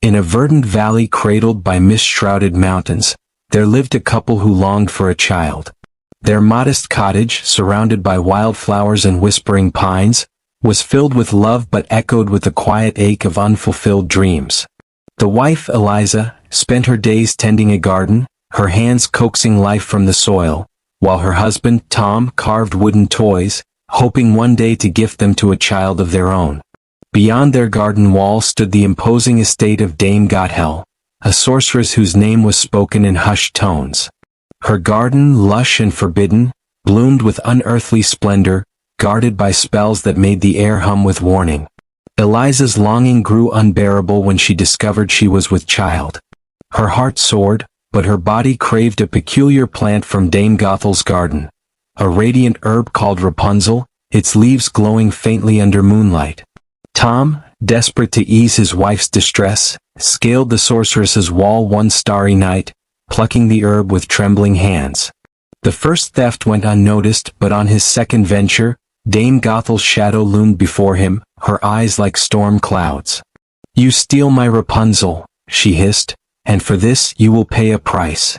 In a verdant valley cradled by mist-shrouded mountains, there lived a couple who longed for a child. Their modest cottage, surrounded by wildflowers and whispering pines, was filled with love but echoed with the quiet ache of unfulfilled dreams. The wife, Eliza, spent her days tending a garden, her hands coaxing life from the soil, while her husband, Tom, carved wooden toys, hoping one day to gift them to a child of their own. Beyond their garden wall stood the imposing estate of Dame Gothel, a sorceress whose name was spoken in hushed tones. Her garden, lush and forbidden, bloomed with unearthly splendor, guarded by spells that made the air hum with warning. Eliza's longing grew unbearable when she discovered she was with child. Her heart soared, but her body craved a peculiar plant from Dame Gothel's garden, a radiant herb called Rapunzel, its leaves glowing faintly under moonlight. Tom, desperate to ease his wife's distress, scaled the sorceress's wall one starry night, plucking the herb with trembling hands. The first theft went unnoticed, but on his second venture, Dame Gothel's shadow loomed before him, her eyes like storm clouds. "You steal my Rapunzel," she hissed, "and for this you will pay a price."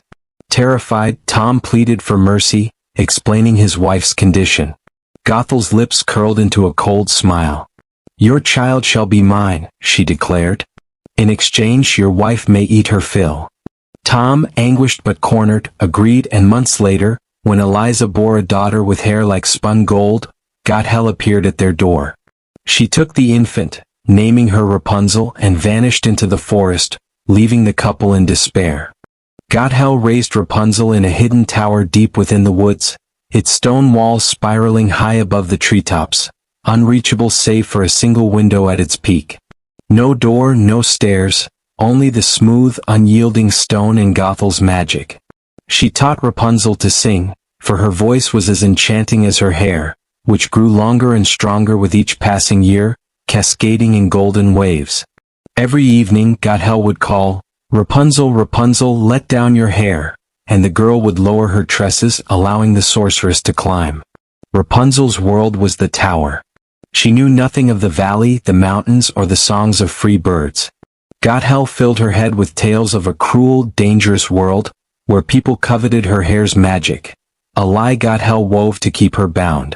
Terrified, Tom pleaded for mercy, explaining his wife's condition. Gothel's lips curled into a cold smile. "Your child shall be mine," she declared. "In exchange your wife may eat her fill." Tom, anguished but cornered, agreed, and months later, when Eliza bore a daughter with hair like spun gold, Gothel appeared at their door. She took the infant, naming her Rapunzel, and vanished into the forest, leaving the couple in despair. Gothel raised Rapunzel in a hidden tower deep within the woods, its stone walls spiraling high above the treetops, unreachable save for a single window at its peak. No door, no stairs, only the smooth, unyielding stone and Gothel's magic. She taught Rapunzel to sing, for her voice was as enchanting as her hair, which grew longer and stronger with each passing year, cascading in golden waves. Every evening Gothel would call, "Rapunzel, Rapunzel, let down your hair," and the girl would lower her tresses, allowing the sorceress to climb. Rapunzel's world was the tower. She knew nothing of the valley, the mountains, or the songs of free birds. Gothel filled her head with tales of a cruel, dangerous world, where people coveted her hair's magic, a lie Gothel wove to keep her bound.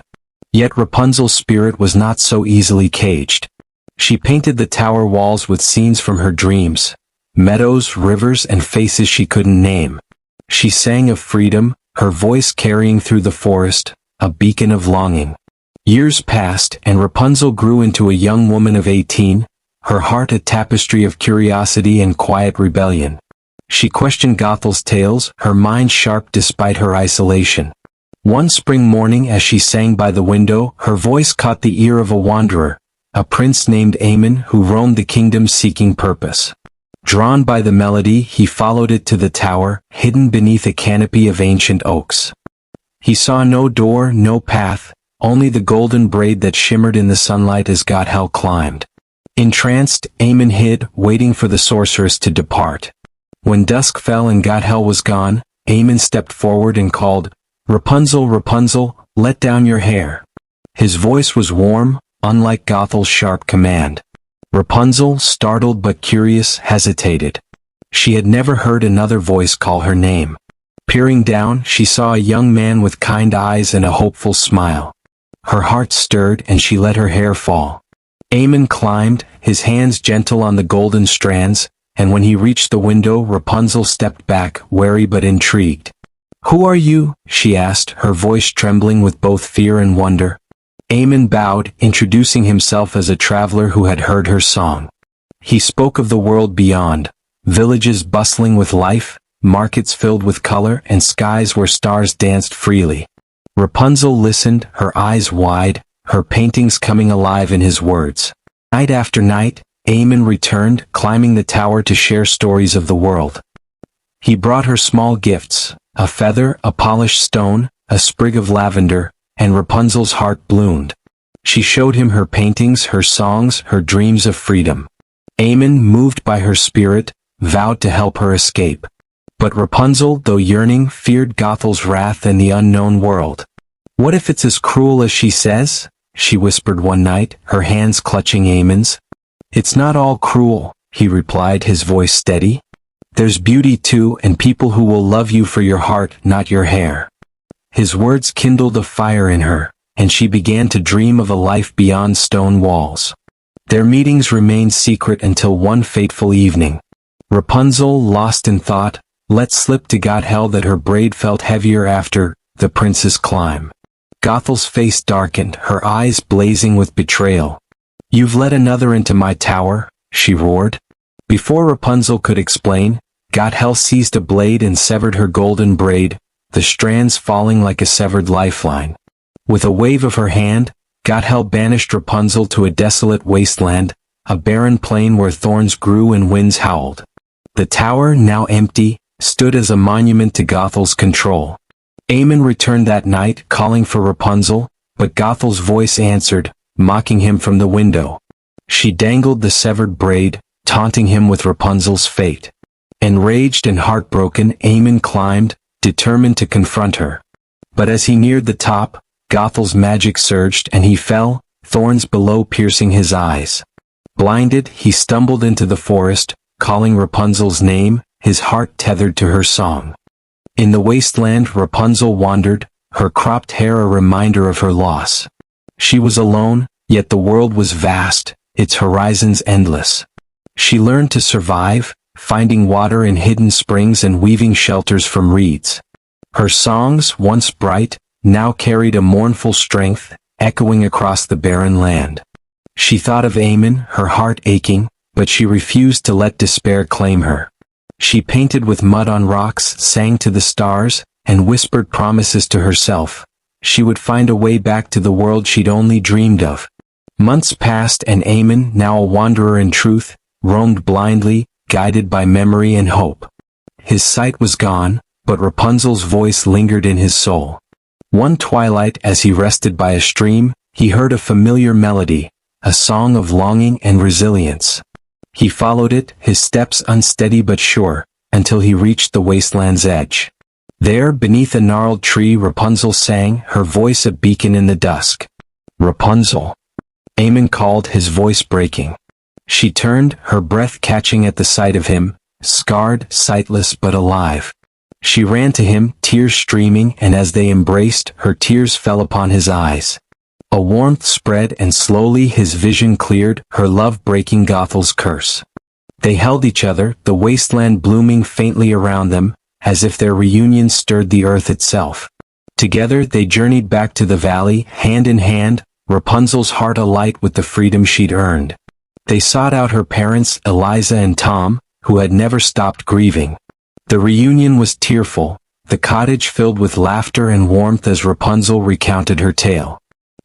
Yet Rapunzel's spirit was not so easily caged. She painted the tower walls with scenes from her dreams, meadows, rivers, and faces she couldn't name. She sang of freedom, her voice carrying through the forest, a beacon of longing. Years passed, and Rapunzel grew into a young woman of 18, her heart a tapestry of curiosity and quiet rebellion. She questioned Gothel's tales, her mind sharp despite her isolation. One spring morning as she sang by the window, her voice caught the ear of a wanderer, a prince named Aemon who roamed the kingdom seeking purpose. Drawn by the melody, he followed it to the tower, hidden beneath a canopy of ancient oaks. He saw no door, no path, only the golden braid that shimmered in the sunlight as Gothel climbed. Entranced, Aemon hid, waiting for the sorceress to depart. When dusk fell and Gothel was gone, Aemon stepped forward and called, "Rapunzel, Rapunzel, let down your hair." His voice was warm, unlike Gothel's sharp command. Rapunzel, startled but curious, hesitated. She had never heard another voice call her name. Peering down, she saw a young man with kind eyes and a hopeful smile. Her heart stirred and she let her hair fall. Aemon climbed, his hands gentle on the golden strands, and when he reached the window, Rapunzel stepped back, wary but intrigued. "Who are you?" she asked, her voice trembling with both fear and wonder. Aemon bowed, introducing himself as a traveler who had heard her song. He spoke of the world beyond, villages bustling with life, markets filled with color, and skies where stars danced freely. Rapunzel listened, her eyes wide, her paintings coming alive in his words. Night after night, Aemon returned, climbing the tower to share stories of the world. He brought her small gifts, a feather, a polished stone, a sprig of lavender, and Rapunzel's heart bloomed. She showed him her paintings, her songs, her dreams of freedom. Aemon, moved by her spirit, vowed to help her escape. But Rapunzel, though yearning, feared Gothel's wrath and the unknown world. "What if it's as cruel as she says?" she whispered one night, her hands clutching Aemon's. "It's not all cruel," he replied, his voice steady. There's beauty too, and people who will love you for your heart, not your hair. His words kindled a fire in her, and she began to dream of a life beyond stone walls. Their meetings remained secret until one fateful evening. Rapunzel, lost in thought, let slip to God hell that her braid felt heavier after the prince's climb. Gothel's face darkened, her eyes blazing with betrayal. You've let another into my tower, she roared. Before Rapunzel could explain, Gothel seized a blade and severed her golden braid, the strands falling like a severed lifeline. With a wave of her hand, Gothel banished Rapunzel to a desolate wasteland, a barren plain where thorns grew and winds howled. The tower, now empty, stood as a monument to Gothel's control. Aemon returned that night, calling for Rapunzel, but Gothel's voice answered, mocking him from the window. She dangled the severed braid, taunting him with Rapunzel's fate. Enraged and heartbroken, Aemon climbed, determined to confront her. But as he neared the top, Gothel's magic surged and he fell, thorns below piercing his eyes. Blinded, he stumbled into the forest, calling Rapunzel's name, his heart tethered to her song. In the wasteland, Rapunzel wandered, her cropped hair a reminder of her loss. She was alone, yet the world was vast, its horizons endless. She learned to survive, finding water in hidden springs and weaving shelters from reeds. Her songs, once bright, now carried a mournful strength, echoing across the barren land. She thought of Aemon, her heart aching, but she refused to let despair claim her. She painted with mud on rocks, sang to the stars, and whispered promises to herself. She would find a way back to the world she'd only dreamed of. Months passed and Aemon, now a wanderer in truth, roamed blindly, guided by memory and hope. His sight was gone, but Rapunzel's voice lingered in his soul. One twilight, as he rested by a stream, he heard a familiar melody, a song of longing and resilience. He followed it, his steps unsteady but sure, until he reached the wasteland's edge. There, beneath a gnarled tree, Rapunzel sang, her voice a beacon in the dusk. Rapunzel! Aemon called, his voice breaking. She turned, her breath catching at the sight of him, scarred, sightless but alive. She ran to him, tears streaming, and as they embraced, her tears fell upon his eyes. A warmth spread and slowly his vision cleared, her love breaking Gothel's curse. They held each other, the wasteland blooming faintly around them, as if their reunion stirred the earth itself. Together they journeyed back to the valley, hand in hand, Rapunzel's heart alight with the freedom she'd earned. They sought out her parents, Eliza and Tom, who had never stopped grieving. The reunion was tearful, the cottage filled with laughter and warmth as Rapunzel recounted her tale.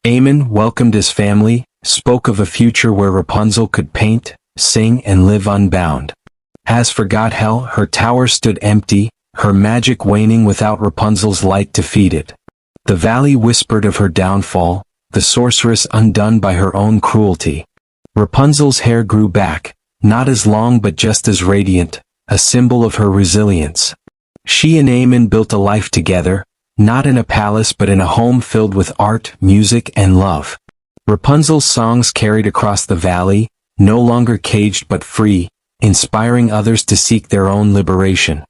Aemon welcomed his family, spoke of a future where Rapunzel could paint, sing and live unbound. As for Gothel, her tower stood empty, her magic waning without Rapunzel's light to feed it. The valley whispered of her downfall, the sorceress undone by her own cruelty. Rapunzel's hair grew back, not as long but just as radiant, a symbol of her resilience. She and Aemon built a life together, not in a palace but in a home filled with art, music and love. Rapunzel's songs carried across the valley, no longer caged but free, inspiring others to seek their own liberation.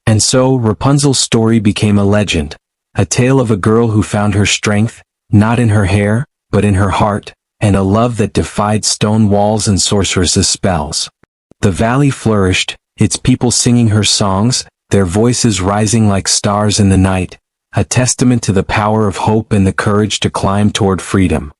And so Rapunzel's story became a legend, a tale of a girl who found her strength, not in her hair, but in her heart, and a love that defied stone walls and sorceresses' spells. The valley flourished, its people singing her songs, their voices rising like stars in the night, a testament to the power of hope and the courage to climb toward freedom.